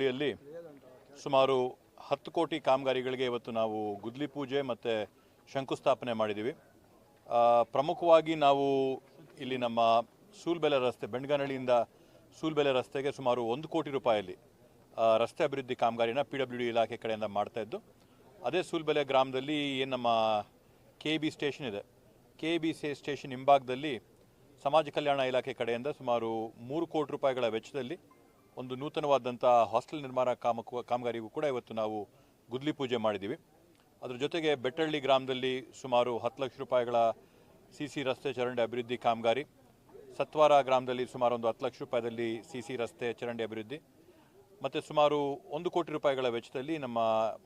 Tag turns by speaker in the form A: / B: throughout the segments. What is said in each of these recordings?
A: ಅಡಿಯಲ್ಲಿ ಸುಮಾರು 10 ಕೋಟಿ ಕಾಮಗಾರಿಗಳಿಗೆ ಇವತ್ತು ನಾವು ಗುದ್ಲಿ ಪೂಜೆ ಮತ್ತು ಶಂಕುಸ್ಥಾಪನೆ ಮಾಡಿದ್ದೀವಿ. ಪ್ರಮುಖವಾಗಿ ನಾವು ಇಲ್ಲಿ ನಮ್ಮ ಸೂಲ್ಬೆಲೆ ರಸ್ತೆ ಬೆಂಡಗನಹಳ್ಳಿಯಿಂದ ಸೂಲ್ಬೆಲೆ ರಸ್ತೆಗೆ ಸುಮಾರು 1 ಕೋಟಿ ರೂಪಾಯಿಯಲ್ಲಿ ರಸ್ತೆ ಅಭಿವೃದ್ಧಿ ಕಾಮಗಾರಿನ PWD ಇಲಾಖೆ ಕಡೆಯಿಂದ ಮಾಡ್ತಾಯಿದ್ದು. ಅದೇ ಸೂಲ್ಬೆಲೆ ಗ್ರಾಮದಲ್ಲಿ ಏನು ನಮ್ಮ KEB ಸ್ಟೇಷನ್ ಇದೆ, KEB ಸ್ಟೇಷನ್ ಹಿಂಭಾಗದಲ್ಲಿ ಸಮಾಜ ಕಲ್ಯಾಣ ಇಲಾಖೆ ಕಡೆಯಿಂದ ಸುಮಾರು 3 ಕೋಟಿ ರೂಪಾಯಿಗಳ ವೆಚ್ಚದಲ್ಲಿ ಒಂದು ನೂತನವಾದಂಥ ಹಾಸ್ಟೆಲ್ ನಿರ್ಮಾಣ ಕಾಮಗಾರಿಗೂ ಕೂಡ ಇವತ್ತು ನಾವು ಗುದ್ಲಿ ಪೂಜೆ ಮಾಡಿದ್ದೀವಿ. ಅದರ ಜೊತೆಗೆ ಬೆಟ್ಟಹಳ್ಳಿ ಗ್ರಾಮದಲ್ಲಿ ಸುಮಾರು 10 ಲಕ್ಷ ರೂಪಾಯಿಗಳ CC ರಸ್ತೆ ಚರಂಡಿ ಅಭಿವೃದ್ಧಿ ಕಾಮಗಾರಿ, ಸತ್ವಾರ ಗ್ರಾಮದಲ್ಲಿ ಸುಮಾರು ಒಂದು 10 ಲಕ್ಷ ರೂಪಾಯಿದಲ್ಲಿ CC ರಸ್ತೆ ಚರಂಡಿ ಅಭಿವೃದ್ಧಿ ಮತ್ತು ಸುಮಾರು 1 ಕೋಟಿ ರೂಪಾಯಿಗಳ ವೆಚ್ಚದಲ್ಲಿ ನಮ್ಮ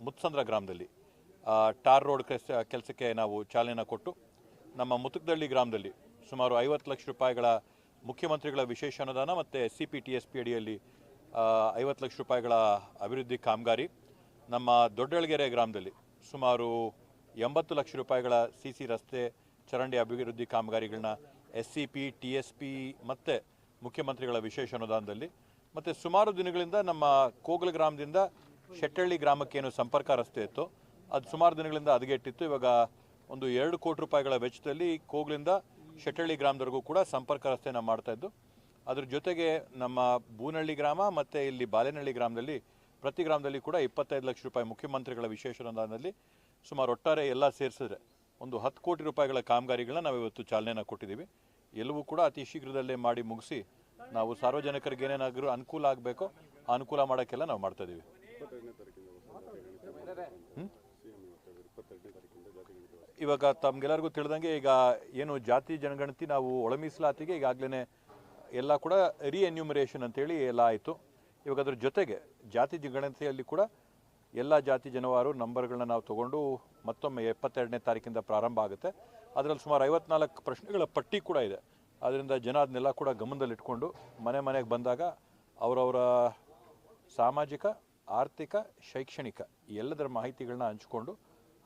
A: ಮುತ್ಸಂದ್ರ ಗ್ರಾಮದಲ್ಲಿ ಟಾರ್ ರೋಡ್ ಕೆಲಸಕ್ಕೆ ನಾವು ಚಾಲನೆ ಕೊಟ್ಟು, ನಮ್ಮ ಮುತುಕದಳ್ಳಿ ಗ್ರಾಮದಲ್ಲಿ ಸುಮಾರು 50 ಲಕ್ಷ ರೂಪಾಯಿಗಳ ಮುಖ್ಯಮಂತ್ರಿಗಳ ವಿಶೇಷ ಅನುದಾನ ಮತ್ತು SCP TSP ಅಡಿಯಲ್ಲಿ 50 ಲಕ್ಷ ರೂಪಾಯಿಗಳ ಅಭಿವೃದ್ಧಿ ಕಾಮಗಾರಿ, ನಮ್ಮ ದೊಡ್ಡಳ್ಗೆರೆ ಗ್ರಾಮದಲ್ಲಿ ಸುಮಾರು 80 ಲಕ್ಷ ರೂಪಾಯಿಗಳ CC ರಸ್ತೆ ಚರಂಡಿ ಅಭಿವೃದ್ಧಿ ಕಾಮಗಾರಿಗಳನ್ನ SCP TSP ಮತ್ತು ಮುಖ್ಯಮಂತ್ರಿಗಳ ವಿಶೇಷ ಅನುದಾನದಲ್ಲಿ, ಮತ್ತು ಸುಮಾರು ದಿನಗಳಿಂದ ನಮ್ಮ ಕೋಗಲ ಗ್ರಾಮದಿಂದ ಶೆಟ್ಟಹಳ್ಳಿ ಗ್ರಾಮಕ್ಕೇನು ಸಂಪರ್ಕ ರಸ್ತೆ ಇತ್ತು ಅದು ಸುಮಾರು ದಿನಗಳಿಂದ ಹದಗೆಟ್ಟಿತ್ತು. ಇವಾಗ ಒಂದು 2 ಕೋಟಿ ರೂಪಾಯಿಗಳ ವೆಚ್ಚದಲ್ಲಿ ಕೋಗ್ಲಿಂದ ಶೆಟ್ಟಹಳ್ಳಿ ಗ್ರಾಮದವರೆಗೂ ಕೂಡ ಸಂಪರ್ಕ ರಸ್ತೆನ ಮಾಡ್ತಾಯಿದ್ದು. ಅದ್ರ ಜೊತೆಗೆ ನಮ್ಮ ಬೂನಹಳ್ಳಿ ಗ್ರಾಮ ಮತ್ತು ಇಲ್ಲಿ ಬಾಲೇನಹಳ್ಳಿ ಗ್ರಾಮದಲ್ಲಿ ಪ್ರತಿ ಗ್ರಾಮದಲ್ಲಿ ಕೂಡ 25 ಲಕ್ಷ ರೂಪಾಯಿ ಮುಖ್ಯಮಂತ್ರಿಗಳ ವಿಶೇಷ ಅನುದಾನದಲ್ಲಿ ಸುಮಾರು ಒಟ್ಟಾರೆ ಎಲ್ಲ ಸೇರಿಸಿದ್ರೆ ಒಂದು 10 ಕೋಟಿ ರೂಪಾಯಿಗಳ ಕಾಮಗಾರಿಗಳನ್ನ ನಾವು ಇವತ್ತು ಚಾಲನೆಯನ್ನು ಕೊಟ್ಟಿದ್ದೀವಿ. ಎಲ್ಲವೂ ಕೂಡ ಅತಿ ಶೀಘ್ರದಲ್ಲೇ ಮಾಡಿ ಮುಗಿಸಿ ನಾವು ಸಾರ್ವಜನಿಕರಿಗೆ ಏನೇನಾದರೂ ಅನುಕೂಲ ಆಗಬೇಕೋ ಆ ಅನುಕೂಲ ಮಾಡೋಕ್ಕೆಲ್ಲ ನಾವು ಮಾಡ್ತಾಯಿದ್ದೀವಿ. ಇವಾಗ ತಮ್ಗೆಲ್ಲರಿಗೂ ತಿಳಿದಂಗೆ ಈಗ ಏನು ಜಾತಿ ಜನಗಣತಿ ನಾವು ಒಳ ಮೀಸಲಾತಿಗೆ ಈಗಾಗಲೇ ಎಲ್ಲ ಕೂಡ ರೀಎನ್ಯೂಮರೇಷನ್ ಅಂತೇಳಿ ಎಲ್ಲ ಆಯಿತು. ಇವಾಗ ಅದ್ರ ಜೊತೆಗೆ ಜಾತಿ ಗಣತಿಯಲ್ಲಿ ಕೂಡ ಎಲ್ಲ ಜಾತಿ ಜನವಾರು ನಂಬರ್ಗಳನ್ನ ನಾವು ತೊಗೊಂಡು ಮತ್ತೊಮ್ಮೆ 22ನೇ ತಾರೀಕಿಂದ ಪ್ರಾರಂಭ ಆಗುತ್ತೆ. ಅದರಲ್ಲಿ ಸುಮಾರು 54 ಪ್ರಶ್ನೆಗಳ ಪಟ್ಟಿ ಕೂಡ ಇದೆ. ಅದರಿಂದ ಜನ ಅದನ್ನೆಲ್ಲ ಕೂಡ ಗಮನದಲ್ಲಿಟ್ಕೊಂಡು ಮನೆಗೆ ಬಂದಾಗ ಅವರವರ ಸಾಮಾಜಿಕ, ಆರ್ಥಿಕ, ಶೈಕ್ಷಣಿಕ ಎಲ್ಲದರ ಮಾಹಿತಿಗಳನ್ನ ಹಂಚ್ಕೊಂಡು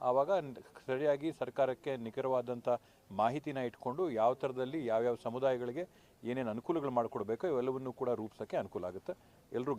A: ಆವಾಗ ಸರಿಯಾಗಿ ಸರ್ಕಾರಕ್ಕೆ ನಿಖರವಾದಂಥ ಮಾಹಿತಿನ ಇಟ್ಕೊಂಡು ಯಾವ ಥರದಲ್ಲಿ ಯಾವ್ಯಾವ ಸಮುದಾಯಗಳಿಗೆ ಏನೇನು ಅನುಕೂಲಗಳು ಮಾಡಿಕೊಡ್ಬೇಕೋ ಇವೆಲ್ಲವನ್ನೂ ಕೂಡ ರೂಪಿಸೋಕ್ಕೆ ಅನುಕೂಲ ಆಗುತ್ತೆ. ಎಲ್ಲರೂ